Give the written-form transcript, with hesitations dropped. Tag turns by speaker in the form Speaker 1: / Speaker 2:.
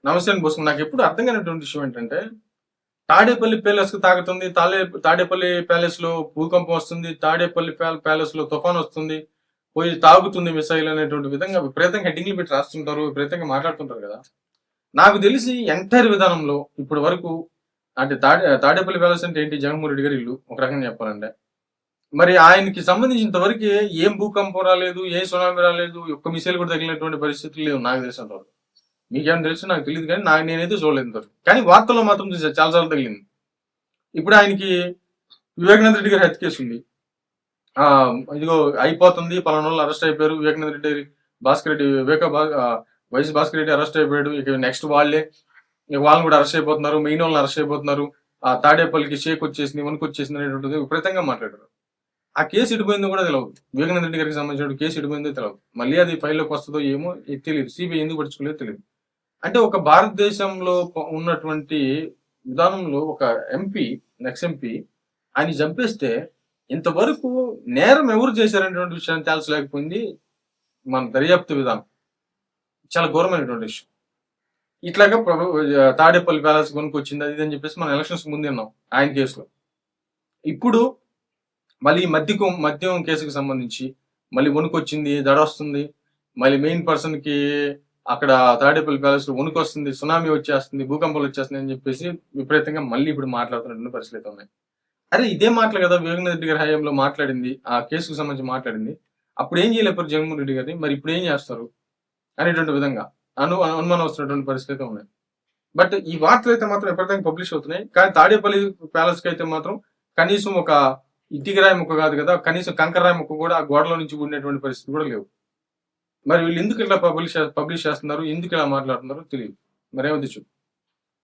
Speaker 1: నమస్తే అండి బోసు. నాకు ఎప్పుడు అర్థం కానటువంటి విషయం ఏంటంటే, తాడేపల్లి ప్యాలెస్ తాకుతుంది, తాడేపల్లి ప్యాలెస్ లో భూకంపం వస్తుంది, తాడేపల్లి ప్యాలెస్ లో తుఫాన్ వస్తుంది, పోయి తాగుతుంది మిసైల్ అనేటువంటి విధంగా విపరీతంగా హెడ్డింగ్లు పెట్టి రాస్తుంటారు, విపరీతంగా మాట్లాడుతుంటారు కదా. నాకు తెలిసి ఎంటైర్ విధానంలో ఇప్పటి వరకు అంటే తాడేపల్లి ప్యాలెస్ అంటే ఏంటి, జగన్మోహన్ రెడ్డి గారి ఇల్లు ఒక రకంగా చెప్పాలంటే. మరి ఆయనకి సంబంధించినంత వరకు ఏం భూకంపం రాలేదు, ఏ సునామీ రాలేదు, ఒక్క మిసైల్ కూడా తగిలినటువంటి పరిస్థితులు లేవు నాకు తెలిసినంత వరకు. మీకేమైనా తెలుసు నాకు తెలియదు, కానీ నేనైతే చూడలేదు ఇంతవరకు. కానీ వార్తల్లో మాత్రం చూసాను చాలాసార్లు తగిలింది. ఇప్పుడు ఆయనకి వివేకానంద రెడ్డి గారి హత్య కేసు ఉంది. ఇదిగో అయిపోతుంది, పలానా వాళ్ళు అరెస్ట్ అయిపోయారు, వివేకానంద రెడ్డి, భాస్కర్ రెడ్డి, వైఎస్ భాస్కర్ రెడ్డి అరెస్ట్ అయిపోయాడు, ఇక నెక్స్ట్ వాళ్ళని కూడా అరెస్ట్ అయిపోతున్నారు, మెయిన్ వాళ్ళని అరెస్ట్ అయిపోతున్నారు, ఆ తాడేపల్లికి షేక్ వచ్చేసింది, వణుకు వచ్చేసింది అనేటువంటిది విపరీతంగా మాట్లాడారు. ఆ కేసు ఇడిపోయిందో కూడా తెలియదు, వివేకానంద రెడ్డి గారికి సంబంధించిన కేసు ఇడిపోయిందో తెలియదు, మళ్ళీ అది ఫైల్లోకి వస్తుందో ఏమో తెలియదు, సిబిఐ ఎందుకు పడుచుకోలేదో తెలియదు. అంటే ఒక భారతదేశంలో ఉన్నటువంటి విధానంలో ఒక ఎంపీ, నెక్స్ట్ ఎంపీ ఆయన చంపేస్తే ఇంతవరకు నేరం ఎవరు చేశారనేటువంటి విషయాన్ని తేల్చలేకపోయింది మన దర్యాప్తు విధానం. చాలా ఘోరమైనటువంటి విషయం. ఇట్లాగా తాడేపల్లి ప్యాలెస్ కొనుక్కొచ్చింది అది అని చెప్పేసి మనం ఎలక్షన్స్ ముందు విన్నాం ఆయన కేసులో. ఇప్పుడు మళ్ళీ మద్యం కేసుకు సంబంధించి మళ్ళీ వణుకొచ్చింది, దడ వస్తుంది, మళ్ళీ మెయిన్ పర్సన్ కి అక్కడ తాడేపల్లి ప్యాలెస్ లో వణుకు వస్తుంది, సునామీ వచ్చేస్తుంది, భూకంపాలు వచ్చేస్తుంది అని చెప్పేసి విపరీతంగా మళ్ళీ ఇప్పుడు మాట్లాడుతున్నటువంటి పరిస్థితులు ఉన్నాయి. అరే ఇదే మాటలు కదా వివేకానంద రెడ్డి గారి హయాంలో మాట్లాడింది, ఆ కేసుకు సంబంధించి మాట్లాడింది. అప్పుడు ఏం చేయలేకపోయారు జగన్మోహన్ రెడ్డి గారిని, మరి ఇప్పుడు ఏం చేస్తారు అనేటువంటి విధంగా అనుమానం వస్తున్నటువంటి పరిస్థితి ఉన్నాయి. బట్ ఈ వార్తలు అయితే మాత్రం విపరీతంగా పబ్లిష్ అవుతున్నాయి. కానీ తాడేపల్లి ప్యాలెస్ కి అయితే మాత్రం కనీసం ఒక ఇటుకరాయి ముక్క కాదు కదా, కనీసం కంకరాయి ముక్క కూడా ఆ గోడలో నుంచి ఉండేటువంటి పరిస్థితి కూడా లేవు. మరి వీళ్ళు ఎందుకు ఇట్లా పబ్లిష్ చేస్తున్నారు, ఎందుకు ఇలా మాట్లాడుతున్నారో తెలియదు. మరేమో